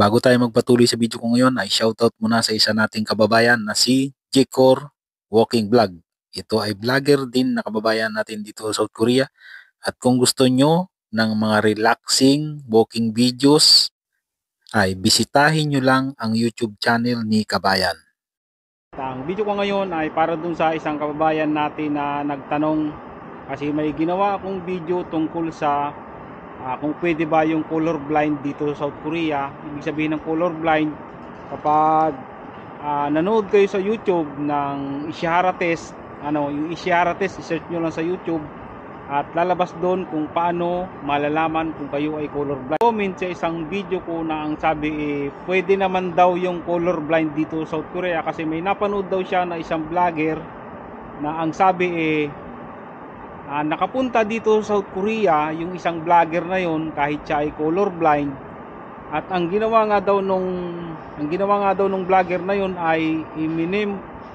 Bago tayo magpatuloy sa video ko ngayon ay shoutout muna sa isa nating kababayan na si Jcor Walking Vlog. Ito ay vlogger din na kababayan natin dito sa South Korea. At kung gusto nyo ng mga relaxing walking videos ay bisitahin nyo lang ang YouTube channel ni Kabayan. Ang video ko ngayon ay para dun sa isang kababayan natin na nagtanong kasi may ginawa akong video tungkol sa kung pwede ba yung colorblind dito sa South Korea. Ibig sabihin ng colorblind, kapag nanood kayo sa YouTube ng Ishihara test, yung Ishihara test, i-search nyo lang sa YouTube at lalabas doon kung paano malalaman kung kayo ay colorblind. Comment sa isang video ko na ang sabi pwede naman daw yung colorblind dito sa South Korea kasi may napanood daw siya na isang vlogger na ang sabi nakapunta dito sa South Korea yung isang vlogger na yon kahit siya ay colorblind, at ang ginawa nga daw nung vlogger na yon ay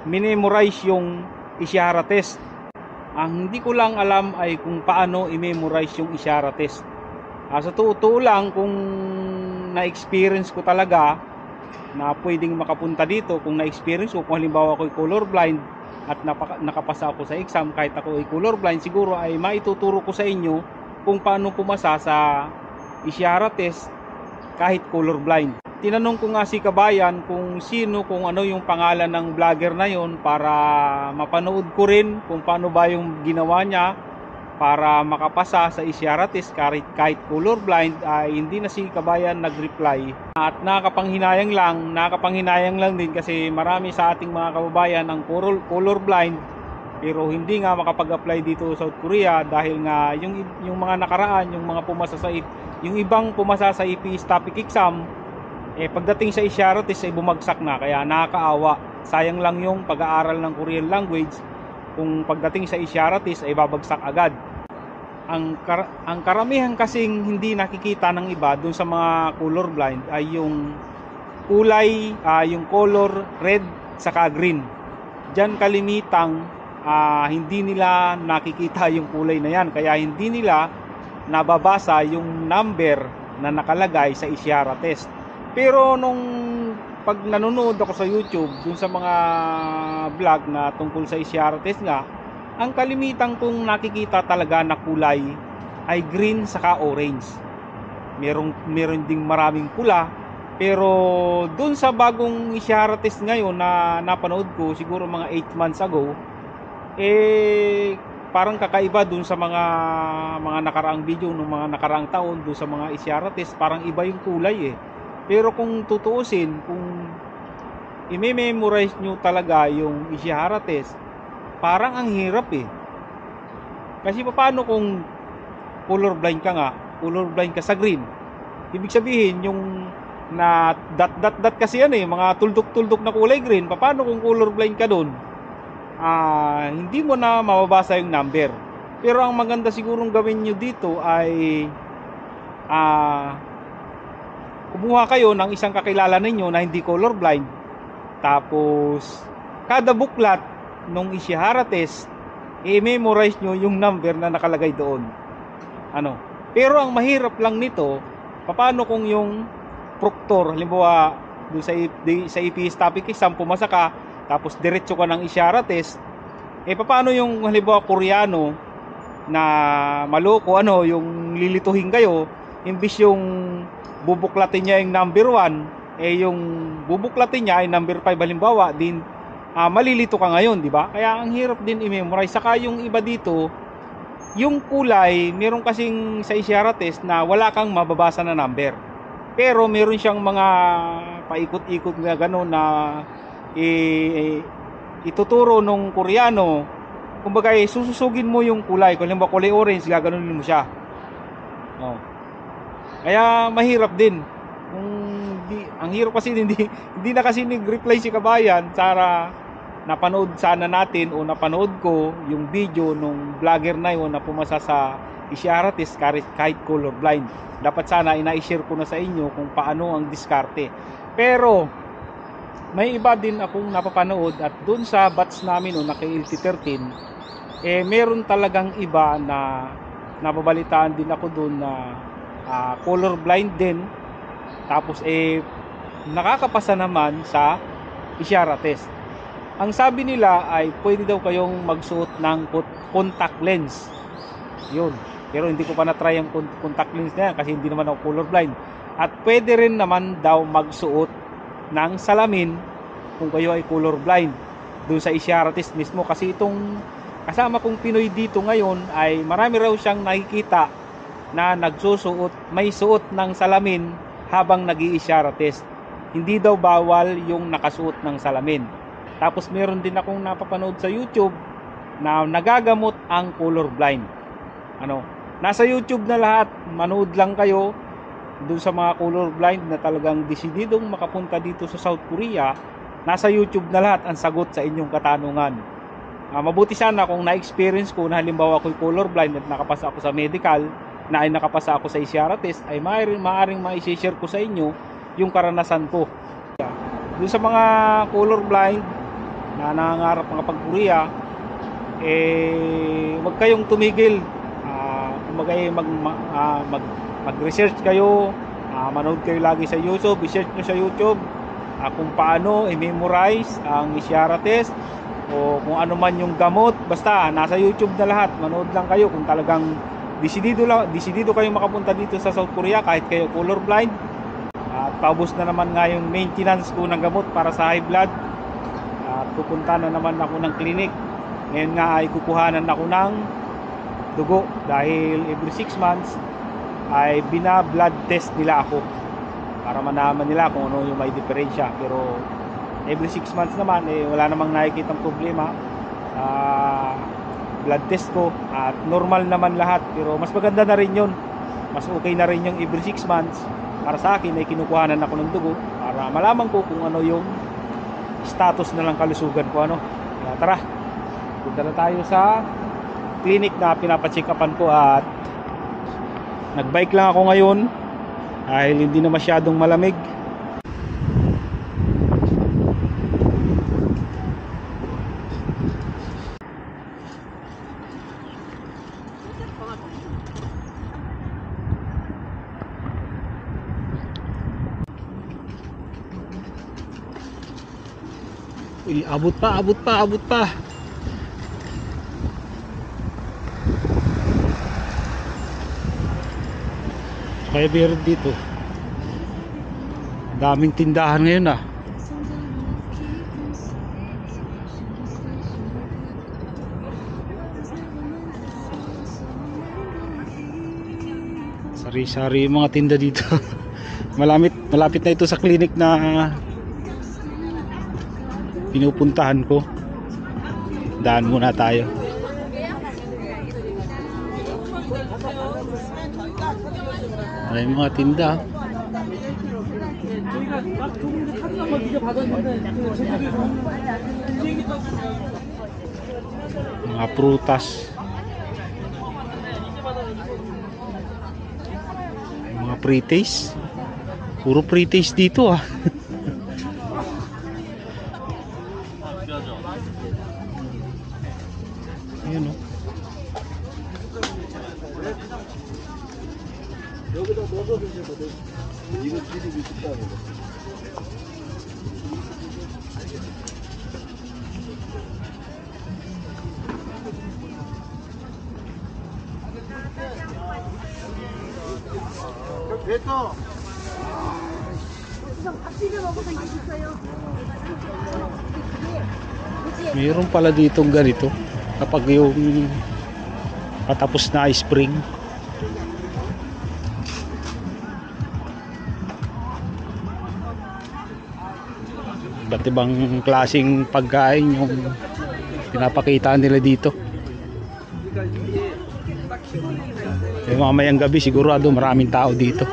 i-memorize yung Ishihara test. Ang hindi ko lang alam ay kung paano i-memorize yung Ishihara test. Sa totoo lang, kung na-experience ko talaga na pwedeng makapunta dito, kung na-experience ko, kung halimbawa ako ay colorblind at nakapasa ako sa exam kahit ako ay colorblind, siguro ay maituturo ko sa inyo kung paano pumasa sa Ishihara test kahit colorblind. Tinanong ko nga si Kabayan kung ano yung pangalan ng vlogger na yon para mapanood ko rin kung paano ba yung ginawa niya para makapasa sa Ishihara test kahit colorblind. Hindi na si Kabayan nag-reply at nakakapanghinayang lang din kasi marami sa ating mga kababayan ang colorblind pero hindi nga makapag-apply dito sa South Korea dahil nga yung mga nakaraan, yung ibang pumasa sa EPS topic exam, pagdating sa Ishihara test ay bumagsak na, kaya nakakaawa. Sayang lang yung pag-aaral ng Korean language kung pagdating sa Ishihara test ay babagsak agad. Ang karamihan kasing hindi nakikita ng iba dun sa mga colorblind ay yung kulay, yung color red saka green. Diyan kalimitang hindi nila nakikita yung kulay na yan, kaya hindi nila nababasa yung number na nakalagay sa Ishihara test. Pero pag nanonood ako sa YouTube dun sa mga vlog na tungkol sa Ishihara test nga, ang kalimitan kong nakikita talaga na kulay ay green saka orange. Meron ding maraming pula, pero dun sa bagong Ishihara test ngayon na napanood ko siguro mga 8 months ago, parang kakaiba dun sa mga nakaraang video ng mga nakaraang taon. Dun sa mga Ishihara test parang iba yung kulay Pero kung tutuusin, kung i-memorize nyo talaga yung Ishihara test, parang ang hirap Kasi paano kung colorblind ka sa green? Ibig sabihin yung na dot kasi yan mga tuldok-tuldok na kulay green. Paano kung colorblind ka doon? Hindi mo na mababasa yung number. Pero ang maganda sigurong gawin nyo dito ay kumuha kayo ng isang kakilala ninyo na hindi colorblind. Tapos kada buklat nung Ishihara test, i-memorize nyo yung number na nakalagay doon. Pero ang mahirap lang nito, paano kung yung proctor, halimbawa doon sa EPS topic exam, pumasa ka, tapos diretso ka ng Ishihara test, paano yung halimbawa Koreano na maloko, yung lilituhin kayo, imbis yung bubuklatin niya yung number 1, yung bubuklatin niya ay number 5 halimbawa, din malilito ka ngayon, di ba? Kaya ang hirap din i-memorize. Saka yung iba dito, yung kulay, meron kasing sa Ishihara test na wala kang mababasa na number. Pero meron siyang mga paikot-ikot na gano'n na ituturo nung Koreano. Kumbaga, sususugin mo yung kulay. Kung halimbawa kulay orange, gaganunin mo siya. Kaya mahirap din. Ang hirap kasi hindi na kasi nag-reply si Kabayan. Napanood sana natin o napanood ko yung video nung vlogger na yun na pumasa sa Ishihara test kahit colorblind. Dapat sana ina-share ko na sa inyo kung paano ang diskarte. Pero may iba din akong napapanood at dun sa batch namin na kay LT13, meron talagang iba na nababalitaan din ako dun na colorblind din Tapos nakakapasa naman sa isyara test. Ang sabi nila ay pwede daw kayong magsuot ng contact lens. Yun. Pero hindi ko pa na-try yung contact lens na yan kasi hindi naman ako colorblind. At pwede rin naman daw magsuot ng salamin kung kayo ay colorblind doon sa isyara test mismo. Kasi itong kasama kong Pinoy dito ngayon ay marami raw siyang nakikita na may suot ng salamin habang nag-i-isyara test. Hindi daw bawal yung nakasuot ng salamin. Tapos meron din akong napapanood sa YouTube na nagagamot ang colorblind. Nasa YouTube na lahat, manood lang kayo dun sa mga colorblind na talagang desididong makapunta dito sa South Korea. Nasa YouTube na lahat ang sagot sa inyong katanungan. Mabuti sana kung na-experience ko na halimbawa ako'y colorblind at nakapasa ako sa medical, na ay nakapasa ako sa isyara test, ay maaaring ma-share ko sa inyo yung karanasan ko. Dun sa mga colorblind na nangangarap makapag-Korea, wag kayong tumigil. Mag-research kayo, manood kayo lagi sa YouTube, i-search nyo sa YouTube kung paano i-memorize ang isyara test o kung ano man yung gamot. Basta nasa YouTube na lahat, manood lang kayo kung talagang desidido kayong makapunta dito sa South Korea kahit kayo colorblind. At paubos na naman nga yung maintenance ko ng gamot para sa high blood. At pupunta na naman ako ng clinic. Ngayon nga ay kukuhanan ako ng dugo dahil every 6 months ay bina-blood test nila ako para malaman nila kung ano yung may diferensya. Pero every 6 months naman wala namang nakikitang problema. Blood test ko at normal naman lahat, pero mas maganda na rin yun, mas okay na rin yung every 6 months. Para sa akin ay kinukuhanan ako ng dugo para malaman ko kung ano yung status na lang kalusugan ko. Tara, punta na tayo sa clinic na pinapacheck-upan ko. At nagbike lang ako ngayon dahil hindi na masyadong malamig. Uy, abot pa. Kaya meron dito daming tindahan ngayon Sari-sari yung mga tinda dito. Malapit na ito sa clinic na pinupuntahan ko. Daan muna tayo. May mga tinda. Mga prutas. Mga pre-taste. Puro pre-taste dito Ayan 여기다 넣어서 드셔도 돼. 이거 드리고 싶다고. 됐어. Mayroon pala ditong ganito kapag yung patapos na spring. Iba't ibang klaseng pagkain yung pinapakita nila dito. Yung mamayang gabi sigurado maraming tao dito.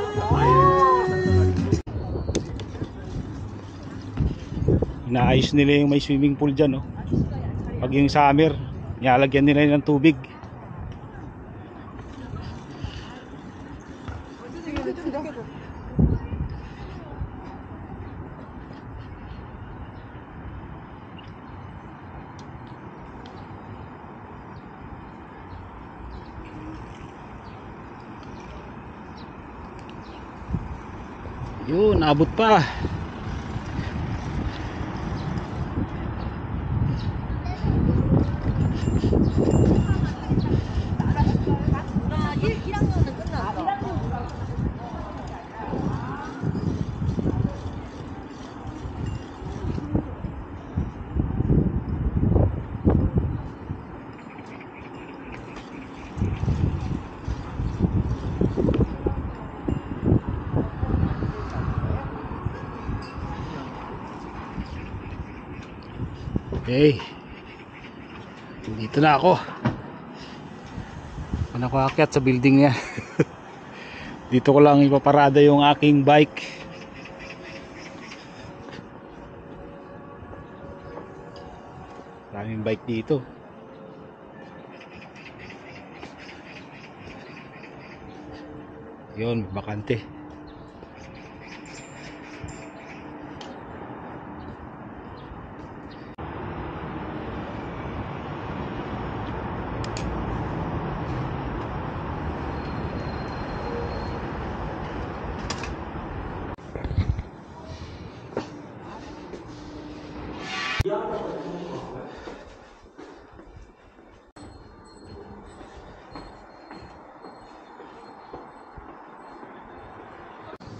Inaayos nila yung may swimming pool dyan Pag yung summer, nilalagyan nila ng tubig. Yun, abot pa. 나 1학년은 끝났어. Okay. Dito na ako. Ano ko aakyat sa building niya. Dito ko lang ipaparada yung aking bike. Maraming bike dito. Yun, bakante.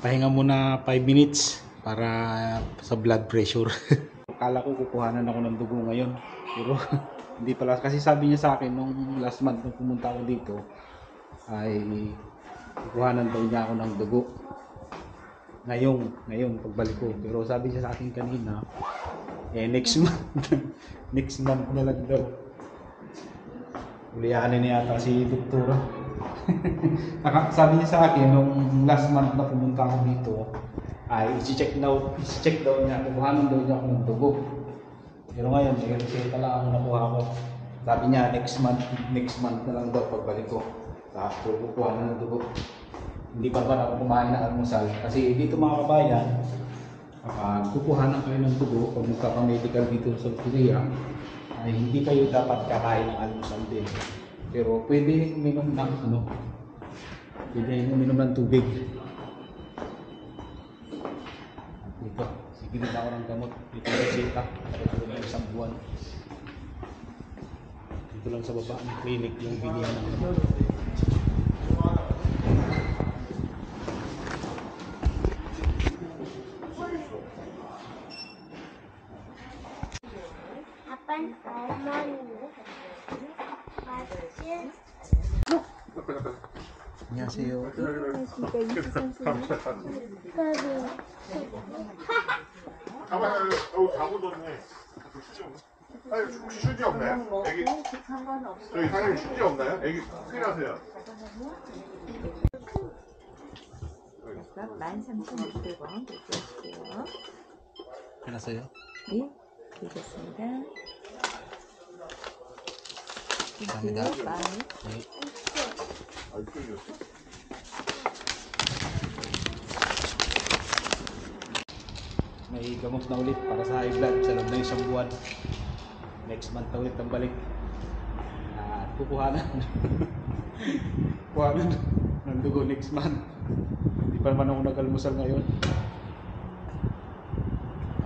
Pahinga muna 5 minutes para sa blood pressure. Akala ko kukuhanan ako ng dugo ngayon, pero hindi pala, kasi sabi niya sa akin nung last month nung pumunta ako dito ay kukuhanan daw niya ako ng dugo ngayon pagbalik ko, pero sabi niya sa akin kanina next month. Next month na lang daw. Uliyanin niya yata si doktora. Sabi niya sa akin nung last month na pumunta ako dito ay i-check daw niya, kukuhanan daw niya ako ng dugo. Pero ngayon, reseta lang ang nakuha ko. Sabi niya next month na lang daw pagbalik ko. Tapos kukuhanan ng dugo. Hindi pa ba ako kumain ng almusal? Kasi dito mga kabayan, kukuhanan kayo ng dugo pag magkaka-medical dito sa Korea, ay hindi kayo dapat kakain ng almusal din. Pero pwede uminom ng tubig. Dito, sige ako ng gamot. Dito yung reseta. Ito na isang buwan. Dito lang sa baba ng clinic yung bilihan ng gamot. 아빠는 어머니 맞지? 안녕하세요. 다 묻었네. 아니, 혹시 휴지 없나요? 애기. 저희 사장님 휴지 없나요? 애기 큰일 나세요. 13,600원 결제하실게요. 안녕하세요. 네, 되겠습니다. 감사합니다. 많이. 네. 아이, 끌렸어. May gamot na ulit para sa high blood sa loob ng isang buwan. Next month na ulit ang balik. Kukuhanan. Kukuhanan ng dugo next month. Hindi pa naman ako nag-almusal ngayon.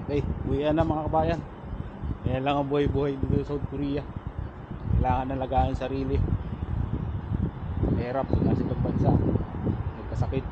Okay, uwian na mga kabayan. Yan lang ang buhay-buhay dito sa South Korea. Kailangan alagaan ang sarili. Mahirap kasi pagbansa. Nagkasakit.